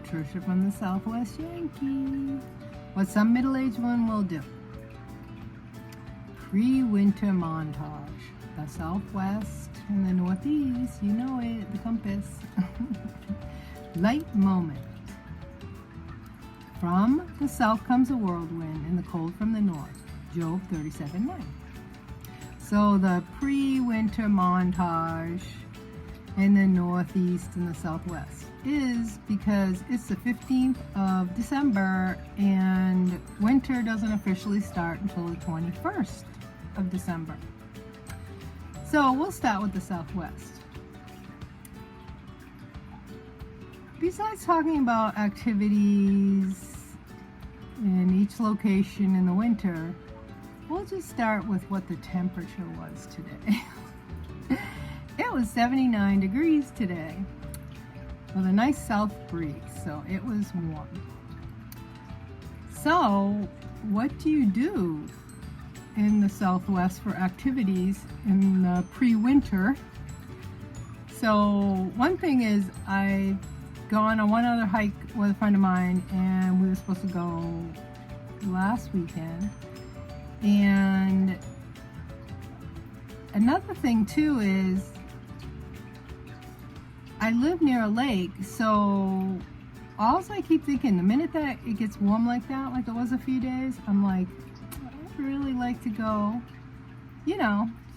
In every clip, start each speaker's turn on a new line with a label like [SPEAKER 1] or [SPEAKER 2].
[SPEAKER 1] Patricia from the Southwest Yankee. What some middle-aged one will do. Pre-winter montage. The Southwest and the Northeast, you know it, the compass. Light moment. From the south comes a whirlwind and the cold from the north. Job 37:9. So the pre-winter montage in the Northeast and the Southwest is because it's the 15th of December and winter doesn't officially start until the 21st of December. So we'll start with the Southwest. Besides talking about activities in each location in the winter, we'll just start with what the temperature was today. It was 79 degrees today with a nice south breeze, so it was warm. So, what do you do in the Southwest for activities in the pre-winter? So, one thing is I've gone on one other hike with a friend of mine, and we were supposed to go last weekend. And another thing too is I live near a lake, so also I keep thinking the minute that it gets warm like that, like it was a few days, I'm like, I'd really like to go,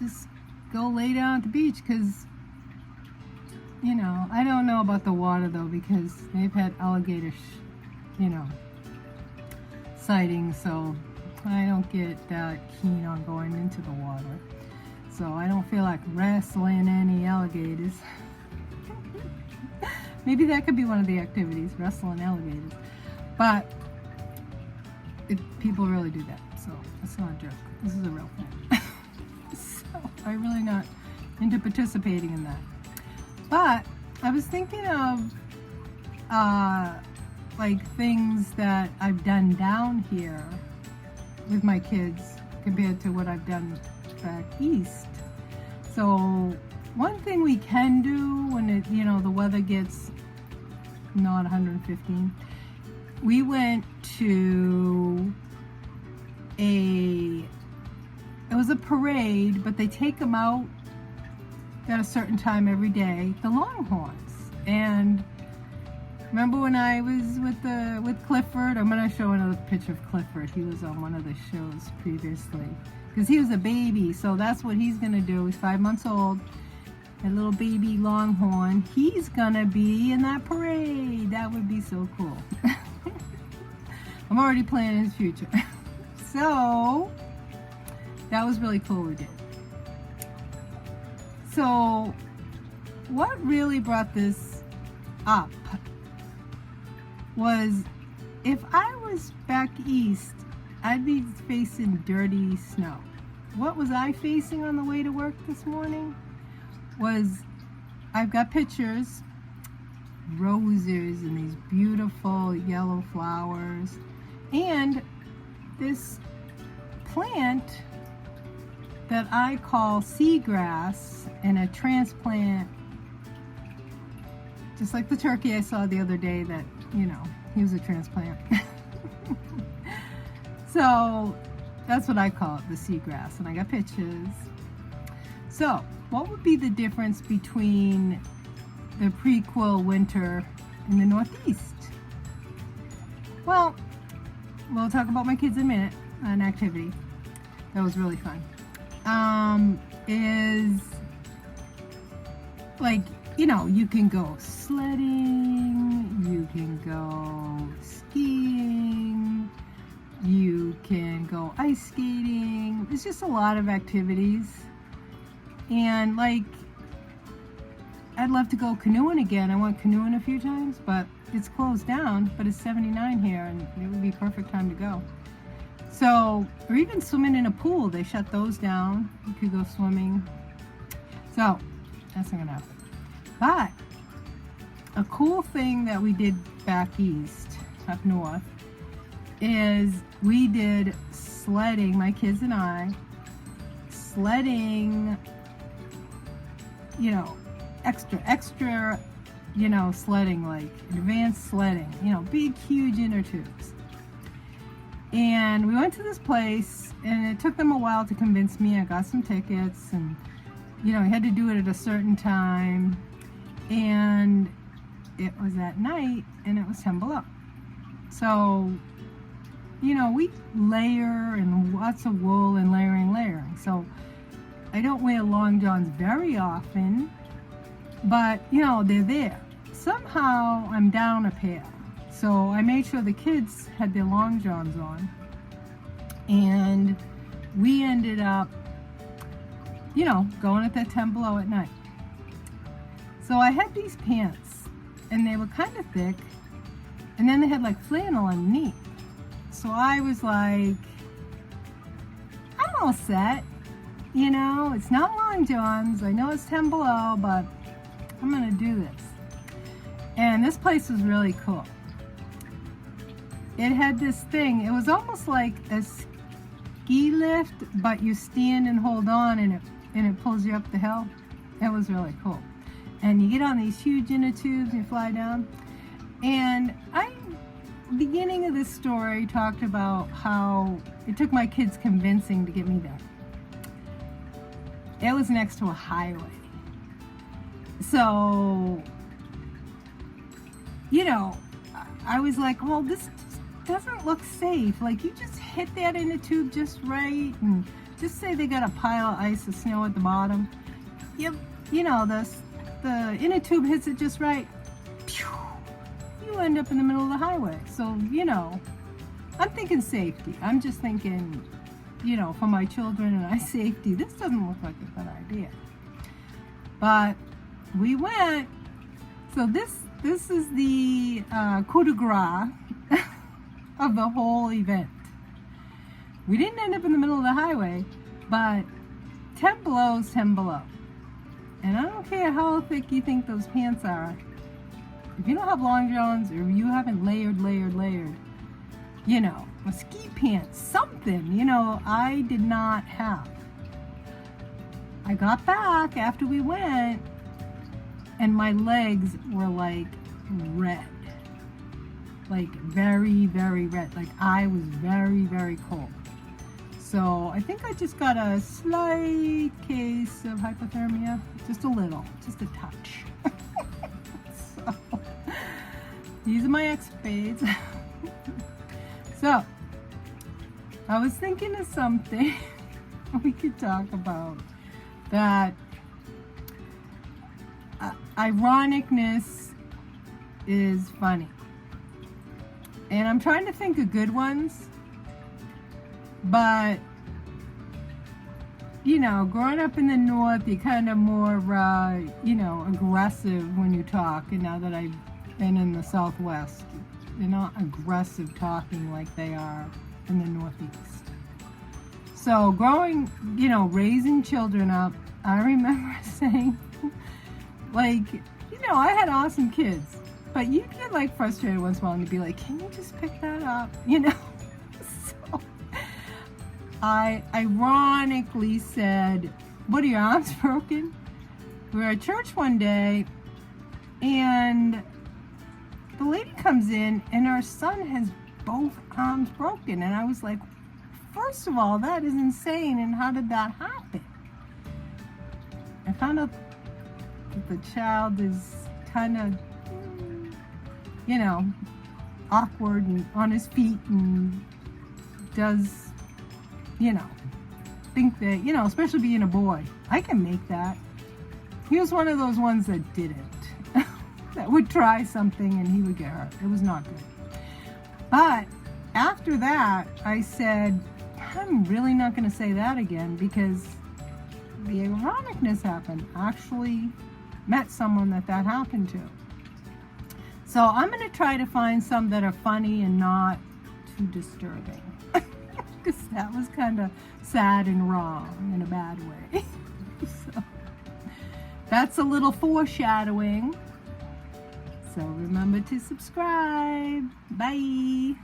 [SPEAKER 1] just go lay down at the beach, because I don't know about the water though, because they've had alligator sightings, so I don't get that keen on going into the water. So I don't feel like wrestling any alligators. Maybe that could be one of the activities, wrestling alligators. But people really do that, so it's not a joke. This is a real thing. So I'm really not into participating in that. But I was thinking of like things that I've done down here with my kids compared to what I've done back east. So one thing we can do when the weather gets not 115, we went to it was a parade, but they take them out at a certain time every day, the Longhorns. And remember when I was with Clifford? I'm going to show another picture of Clifford. He was on one of the shows previously. Because he was a baby, so that's what he's going to do. He's 5 months old. A little baby Longhorn. He's going to be in that parade. That would be so cool. I'm already planning his future. So, that was really cool we did. So, what really brought this up was if I was back east, I'd be facing dirty snow. What was I facing on the way to work this morning? I've got pictures, roses and these beautiful yellow flowers, and this plant that I call seagrass, and a transplant, just like the turkey I saw the other day that, he was a transplant. So that's what I call it, the seagrass, and I got pictures. So what would be the difference between the prequel winter in the Northeast? Well, we'll talk about my kids in a minute, an activity that was really fun. Is like, you can go sledding, you can go skiing, you can go ice skating. There's just a lot of activities. And I'd love to go canoeing again. I went canoeing a few times, but it's closed down, but it's 79 here and it would be perfect time to go. So, or even swimming in a pool, they shut those down. You could go swimming. So, that's not gonna happen. But, a cool thing that we did back east, up north, is we did sledding, my kids and I, sledding, extra you know, sledding, like advanced sledding, you know, big, huge inner tubes. And we went to this place, and it took them a while to convince me. I got some tickets, and, you know, I had to do it at a certain time. And it was at night, and it was 10 below. So, you know, we layer and lots of wool and layering. So I don't wear long johns very often, but, you know, they're there. Somehow I'm down a pair. So I made sure the kids had their long johns on, and we ended up, you know, going at that 10 below at night. So I had these pants, and they were kind of thick, and then they had like flannel underneath. So I was like, I'm all set, you know, it's not long johns, I know it's 10 below, but I'm gonna do this. And this place was really cool. It had this thing, it was almost like a ski lift, but you stand and hold on, and it pulls you up the hill. It was really cool. And you get on these huge inner tubes and you fly down. And beginning of this story talked about how it took my kids convincing to get me there. It was next to a highway. So, you know, I was like, well, this doesn't look safe. Like, you just hit that inner tube just right, and just say they got a pile of ice or snow at the bottom. You know, the inner tube hits it just right. You end up in the middle of the highway. So, you know, I'm thinking safety. I'm just thinking, you know, for my children and my safety, this doesn't look like a good idea. But we went. So this is the coup de grace of the whole event. We didn't end up in the middle of the highway, but 10 below is 10 below. And I don't care how thick you think those pants are. If you don't have long johns, or you haven't layered, you know, a ski pants, something, you know, I did not have. I got back after we went, and my legs were like red. Like very, very red. Like I was very, very cold. So I think I just got a slight case of hypothermia. Just a little, just a touch. So these are my escapades. So I was thinking of something we could talk about that ironicness is funny. And I'm trying to think of good ones, but, you know, growing up in the North, you're kind of more, you know, aggressive when you talk. And now that I've been in the Southwest, they're not aggressive talking like they are in the Northeast. So growing, you know, raising children up, I remember saying, like, you know, I had awesome kids. But you get like frustrated once in a while and you'd be like, can you just pick that up? You know? So I ironically said, what are your arms broken? We were at church one day, and the lady comes in and our son has both arms broken. And I was like, first of all, that is insane. And how did that happen? I found out that the child is kind of, you know, awkward and on his feet and does, you know, think that, you know, especially being a boy, I can make that. He was one of those ones that didn't, that would try something and he would get hurt. It was not good. But after that, I said, I'm really not going to say that again, because the ironicness happened. I actually met someone that happened to. So I'm going to try to find some that are funny and not too disturbing. Because that was kind of sad and wrong in a bad way. So that's a little foreshadowing. So remember to subscribe. Bye.